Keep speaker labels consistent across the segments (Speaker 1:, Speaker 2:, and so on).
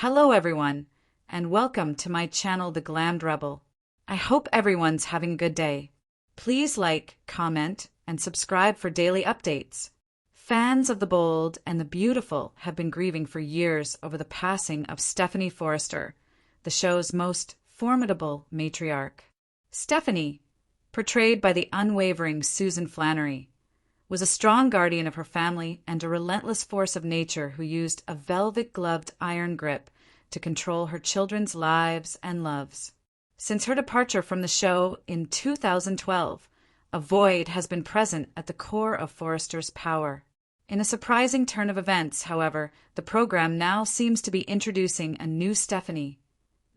Speaker 1: Hello everyone, and welcome to my channel, The Glammed Rebel. I hope everyone's having a good day. Please like, comment, and subscribe for daily updates. Fans of the bold and the beautiful have been grieving for years over the passing of Stephanie Forrester, the show's most formidable matriarch. Stephanie, portrayed by the unwavering Susan Flannery, was a strong guardian of her family and a relentless force of nature who used a velvet-gloved iron grip to control her children's lives and loves. Since her departure from the show in 2012, a void has been present at the core of Forrester's power. In a surprising turn of events, however, the program now seems to be introducing a new Stephanie,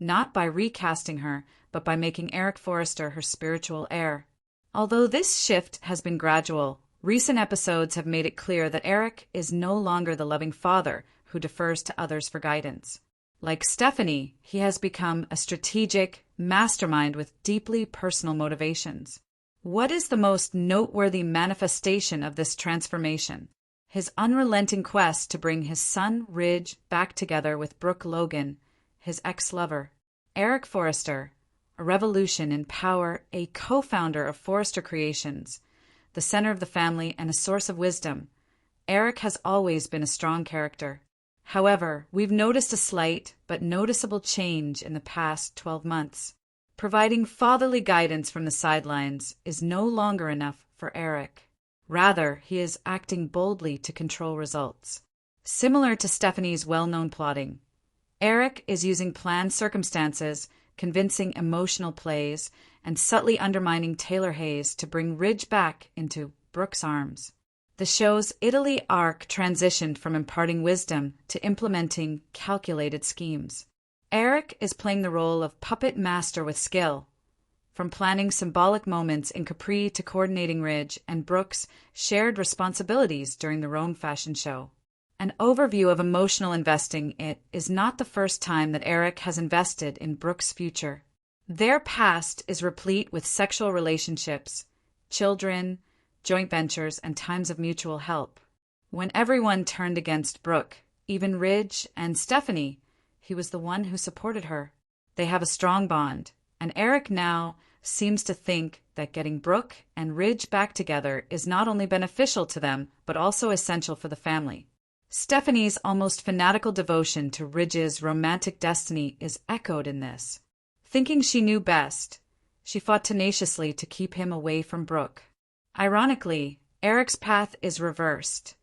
Speaker 1: not by recasting her, but by making Eric Forrester her spiritual heir. Although this shift has been gradual, recent episodes have made it clear that Eric is no longer the loving father who defers to others for guidance. Like Stephanie, he has become a strategic mastermind with deeply personal motivations. What is the most noteworthy manifestation of this transformation? His unrelenting quest to bring his son Ridge back together with Brooke Logan, his ex-lover. Eric Forrester, a revolution in power, a co-founder of Forrester Creations, the center of the family and a source of wisdom, Eric has always been a strong character. However, we've noticed a slight but noticeable change in the past 12 months. Providing fatherly guidance from the sidelines is no longer enough for Eric. Rather, he is acting boldly to control results. Similar to Stephanie's well-known plotting, Eric is using planned circumstances, convincing emotional plays, and subtly undermining Taylor Hayes to bring Ridge back into Brooke's arms. The show's Italy arc transitioned from imparting wisdom to implementing calculated schemes. Eric is playing the role of puppet master with skill, from planning symbolic moments in Capri to coordinating Ridge and Brooke's shared responsibilities during the Rhone fashion show. An overview of emotional investing. It is not the first time that Eric has invested in Brooke's future. Their past is replete with sexual relationships, children, joint ventures, and times of mutual help. When everyone turned against Brooke, even Ridge and Stephanie, he was the one who supported her. They have a strong bond, and Eric now seems to think that getting Brooke and Ridge back together is not only beneficial to them, but also essential for the family. Stephanie's almost fanatical devotion to Ridge's romantic destiny is echoed in this. Thinking she knew best, she fought tenaciously to keep him away from Brooke. Ironically, Eric's path is reversed.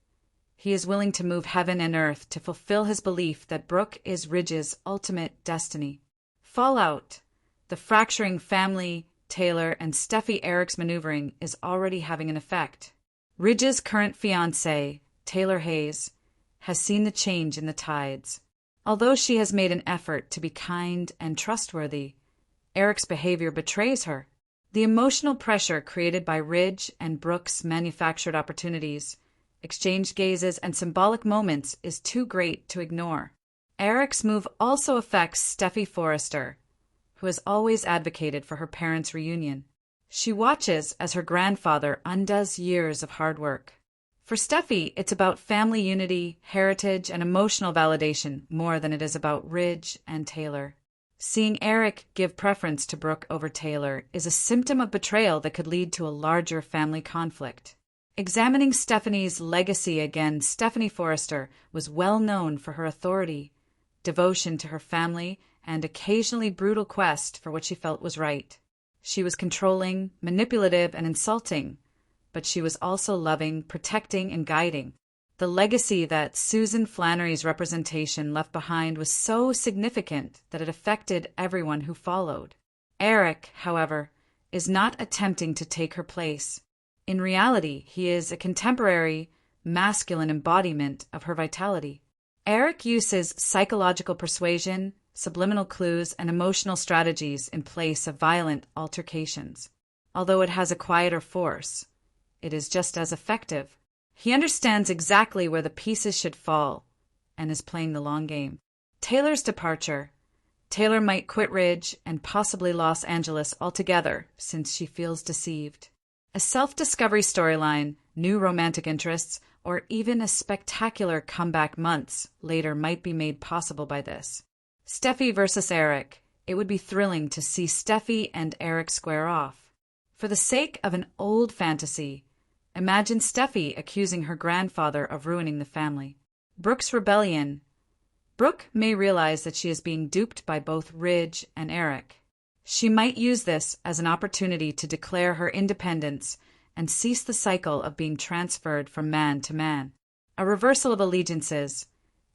Speaker 1: He is willing to move heaven and earth to fulfill his belief that Brooke is Ridge's ultimate destiny. Fallout. The fracturing family, Taylor, and Steffi Eric's maneuvering is already having an effect. Ridge's current fiancé, Taylor Hayes, has seen the change in the tides. Although she has made an effort to be kind and trustworthy, Eric's behavior betrays her. The emotional pressure created by Ridge and Brooke's manufactured opportunities, exchanged gazes, and symbolic moments is too great to ignore. Eric's move also affects Steffi Forrester, who has always advocated for her parents' reunion. She watches as her grandfather undoes years of hard work. For Steffi, it's about family unity, heritage, and emotional validation more than it is about Ridge and Taylor. Seeing Eric give preference to Brooke over Taylor is a symptom of betrayal that could lead to a larger family conflict. Examining Stephanie's legacy again, Stephanie Forrester was well known for her authority, devotion to her family, and occasionally brutal quest for what she felt was right. She was controlling, manipulative, and insulting, but she was also loving, protecting, and guiding. The legacy that Susan Flannery's representation left behind was so significant that it affected everyone who followed. Eric, however, is not attempting to take her place. In reality, he is a contemporary, masculine embodiment of her vitality. Eric uses psychological persuasion, subliminal clues, and emotional strategies in place of violent altercations. Although it has a quieter force, it is just as effective. He understands exactly where the pieces should fall and is playing the long game. Taylor's departure. Taylor might quit Ridge and possibly Los Angeles altogether since she feels deceived. A self-discovery storyline, new romantic interests, or even a spectacular comeback months later might be made possible by this. Steffi versus Eric. It would be thrilling to see Steffi and Eric square off. For the sake of an old fantasy, imagine Steffi accusing her grandfather of ruining the family. Brooke's rebellion. Brooke may realize that she is being duped by both Ridge and Eric. She might use this as an opportunity to declare her independence and cease the cycle of being transferred from man to man. A reversal of allegiances.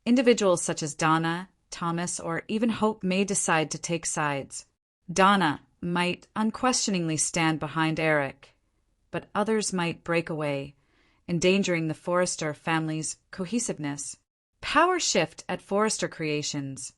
Speaker 1: Individuals such as Donna, Thomas, or even Hope may decide to take sides. Donna might unquestioningly stand behind Eric, but others might break away, endangering the Forrester family's cohesiveness. Power shift at Forrester Creations.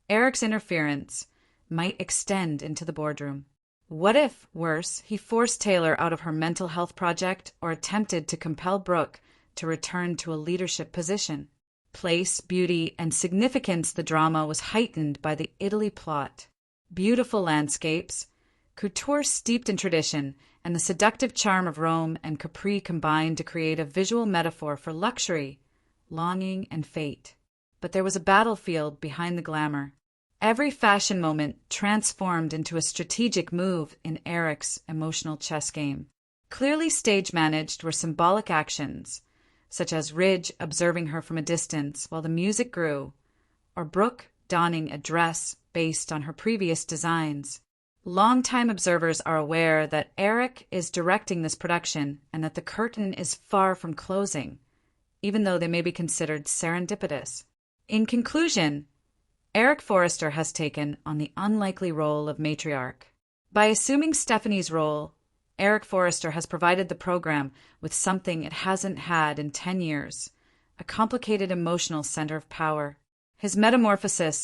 Speaker 1: Eric's interference might extend into the boardroom. What if, worse, he forced Taylor out of her mental health project or attempted to compel Brooke to return to a leadership position? Place, beauty, and significance. The drama was heightened by the Italy plot. Beautiful landscapes, couture steeped in tradition, and the seductive charm of Rome and Capri combined to create a visual metaphor for luxury, longing, and fate. But there was a battlefield behind the glamour. Every fashion moment transformed into a strategic move in Eric's emotional chess game. Clearly stage-managed were symbolic actions, such as Ridge observing her from a distance while the music grew, or Brooke donning a dress based on her previous designs. Longtime observers are aware that Eric is directing this production and that the curtain is far from closing, even though they may be considered serendipitous. In conclusion, Eric Forrester has taken on the unlikely role of matriarch. By assuming Stephanie's role, Eric Forrester has provided the program with something it hasn't had in 10 years, a complicated emotional center of power. His metamorphosis